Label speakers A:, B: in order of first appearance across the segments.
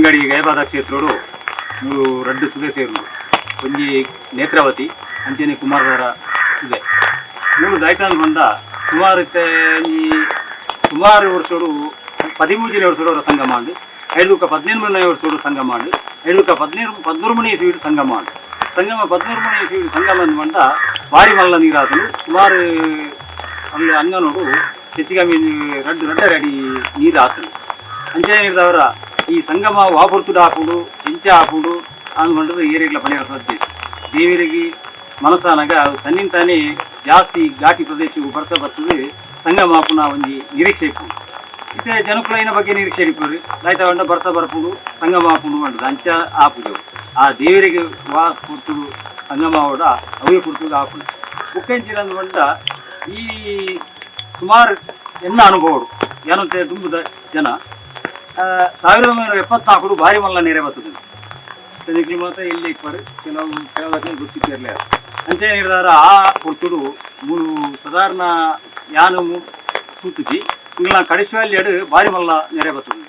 A: ಅಂಗಡಿ ಗಯಬಾದ ಕ್ಷೇತ್ರಡು ಮೂರು ರಡ್ಡು ಸುದೆ ಸೇರು ಒಂಜಿ ನೇತ್ರಾವತಿ ಅಂಚನೆ ಕುಮಾರರ ಇದೆ ಮೂರು ದಾಯ್ತಾನ್ ಬಂದ ಸುಮಾರು ವರ್ಷಡು 13 ವರ್ಷದವರ ಸಂಘ ಮಾಡಿ 18 ವರ್ಷದ ಸಂಘ ಮಾಡಿ 13 ಮಣಿ ಸ್ವೀಟ್ ಸಂಘ ಮಾಡಿ ಸಂಗಮ 13 ಮಣಿ ಸ್ವೀಟ್ ಸಂಗಮ ಬಂದ ಭಾರಿ ಮಲ್ಲ ನೀರಾತಲು ಸುಮಾರು ಅಲ್ಲಿ ಅಂಗನೋಡು ಹೆಚ್ಚಿಗೆ ರಡ್ಡ ಅಡಿ ನೀರು ಹಾಕಲು ಅಂಚೆ ನೀಡಿದವರ ಈ ಸಂಗಮ ವಾಪುರ್ತುಡು ಹಾಕುಡು ಎಂಚ ಹಾಕುಡು ಅಂದ್ಕೊಂಡ್ರೆ ಏರಿಯಾಗಳ ಪಣೆ ಸಾಧ್ಯ ದೇವರಿಗೆ ಮನಸ್ಸಾನಾಗ ತನ್ನಿಂದ ತಾನೇ ಜಾಸ್ತಿ ಘಾಟಿ ಪ್ರದೇಶವು ಬರ್ತದೆ ಸಂಗಮ ಹಾಪುನ ಒಂದು ನಿರೀಕ್ಷೆ ಇಪ್ಪು ಇತ್ತೆ ಜನಕುಲೈನ ಬಗ್ಗೆ ನಿರೀಕ್ಷೆ ಇಪ್ಪುರಿ ದಾಯ್ತಾ ಬರ್ತಾ ಬರ್ಪುಡು ಸಂಗಮ ಹಾಪುಡು ಮಾಡ್ತದೆ ಅಂಚ ಹಾಪುದೆವು ಆ ದೇವರಿಗೆ ವಾ ಕುರ್ತುಡು ಸಂಗಮ ಓಡ ಅವೇ ಕುರ್ತುಡು ಹಾಪುಡು ಮುಖ್ಯಂಚಿನ ಅಂದ್ಕೊಂಡ ಈ ಸುಮಾರು ಎನ್ನ ಅನುಭವಡು ಏನಂತೆ ತುಂಬುದ ಜನ 1974 ಭಾರಿ ಮಲ್ಲ ನೀರೇ ಬರ್ತದೆ ನಿಕ್ಲಿ ಮಾತ್ರ ಇಲ್ಲಿ ಇಪ್ಪರು ಕೆಲವು ಗೊತ್ತಿರಲಿಲ್ಲ ಅಂಚೆ ನೀಡಿದಾರ ಆ ಕೊಡ್ತುಡು ಮೂರು ಸಾಧಾರಣ ಯಾನು ಕೂತುಜಿ ಇಂಗ್ಲ ಕಡಿಸುವಲ್ಲಿ ಎಡು ಭಾರಿ ಮಲ್ಲ ನೆರೆ ಬರ್ತದೆ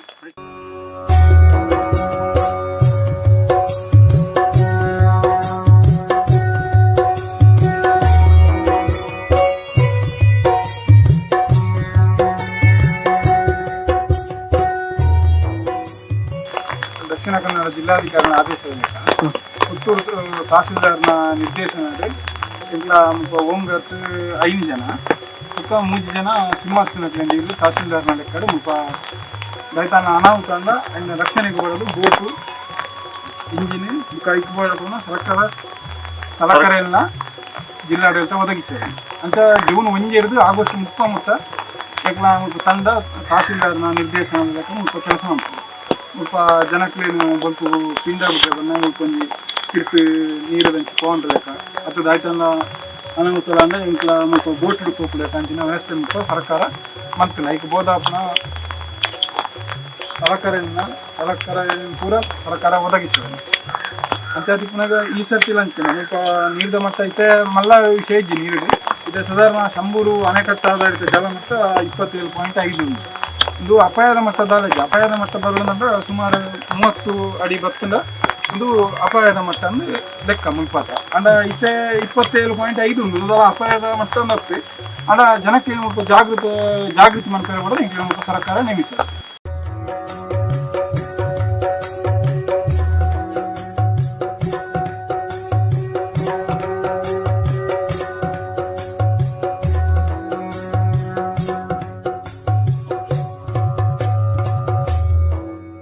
B: ದಕ್ಷಿಣ ಕನ್ನಡ ಜಿಲ್ಲಾಧಿಕಾರಿಗಳ ಆದೇಶದ ಪುತ್ತೂರು ತಹಶೀಲ್ದಾರ್ನ ನಿರ್ದೇಶನ ಎಲ್ಲ ಹೋಮ್ಗಾರ್ಡ್ಸ್ 5 ಜನ ಮುಖ 3 ಜನ ಸಿಂಹಾಸನ ಕೇಂದ್ರೀಗಳು ತಹಶೀಲ್ದಾರ್ನ ಲೆಕ್ಕಡು ಮುಖ ರೈತನ ಅನಾಹುತ ಅಂದ ಅನ್ನ ರಕ್ಷಣೆಗೆ ಬರೋದು ಬೋಟು ಇಂಜಿನ್ ಮುಖ ಇಕ್ಕೋಣ ಸಲಕರಣೆಯನ್ನ ಜಿಲ್ಲಾಡಳಿತ ಒದಗಿಸಿದೆ ಅಂತ ಜೂನ್ 1 ಆಗಸ್ಟ್ 30 ಎಕ್ಲ ತಂಡ ತಹಶೀಲ್ದಾರ್ನ ನಿರ್ದೇಶನದ ಲೆಕ್ಕ ಮುಖ ಕೆಲಸ ಮಾಡ್ತಾರೆ ಮುಲ್ಪ ಜನಕ್ಕೇನು ಬಂತು ಪಿಂಡ ಬಿಟ್ಟರೆ ನಾವು ಕೊಂಚ ಕಿರ್ಪಿ ನೀರು ದಂಚು ತೊಗೊಂಡ್ರೇಕ ಅದು ದಾಯ್ತಂದ ಅನುಮತಿ ಅಂದರೆ ಇಂಕ್ಲ ಮತ್ತು ಬೋಟ್ ಹಿಡ್ಕೋಬೇಕು ಅಂಚಿನ ವ್ಯವಸ್ಥೆ ಮುಖ ಸರ್ಕಾರ ಮಂತಿಲ್ಲ ಈಗ ಬೋಧಾಪನ ಸಲಕರಣೆ ಪೂರ ಸರ್ಕಾರ ಒದಗಿಸಿದೆ ಅಂತ ಅದಕ್ಕೆ ಪುನಃ ಈ ಸರ್ತಿ ಅಂಚಿನ ಮುಲ್ಪ ನೀರಿದ ಮಟ್ಟ ಐತೆ ಮಲ್ಲ ವಿಷಯ ಇಜ್ಜಿ ನೀರು ಇದೆ ಸಾಧಾರಣ ಶಂಬೂರು ಅಣೆಕಟ್ಟು ಆಧಾರಿತ ಜಲಮಟ್ಟ 27.5 ಉಂಟು ಇದು ಅಪಾಯದ ಅಪಾಯದ ಮಟ್ಟ ಬರೋದಂದ್ರೆ ಸುಮಾರು 30 ಅಡಿ ಬರ್ತಂಡ ಇದು ಅಪಾಯದ ಮಟ್ಟ ಅಂದ್ರೆ ಲೆಕ್ಕ ಮುಲ್ಪಾತ ಅಂಡ ಇತ್ತೆ 27.5 ಉಂಟು ಇದು ಅಪಾಯದ ಮಟ್ಟ ಅಂದ್ರೆ ಅಂಡ ಜನಕ್ಕೆ ಜಾಗೃತಿ ಮಾಡ್ತಾರೆ ಕೂಡ ಸರ್ಕಾರ ನೇಮಿಸಿದೆ.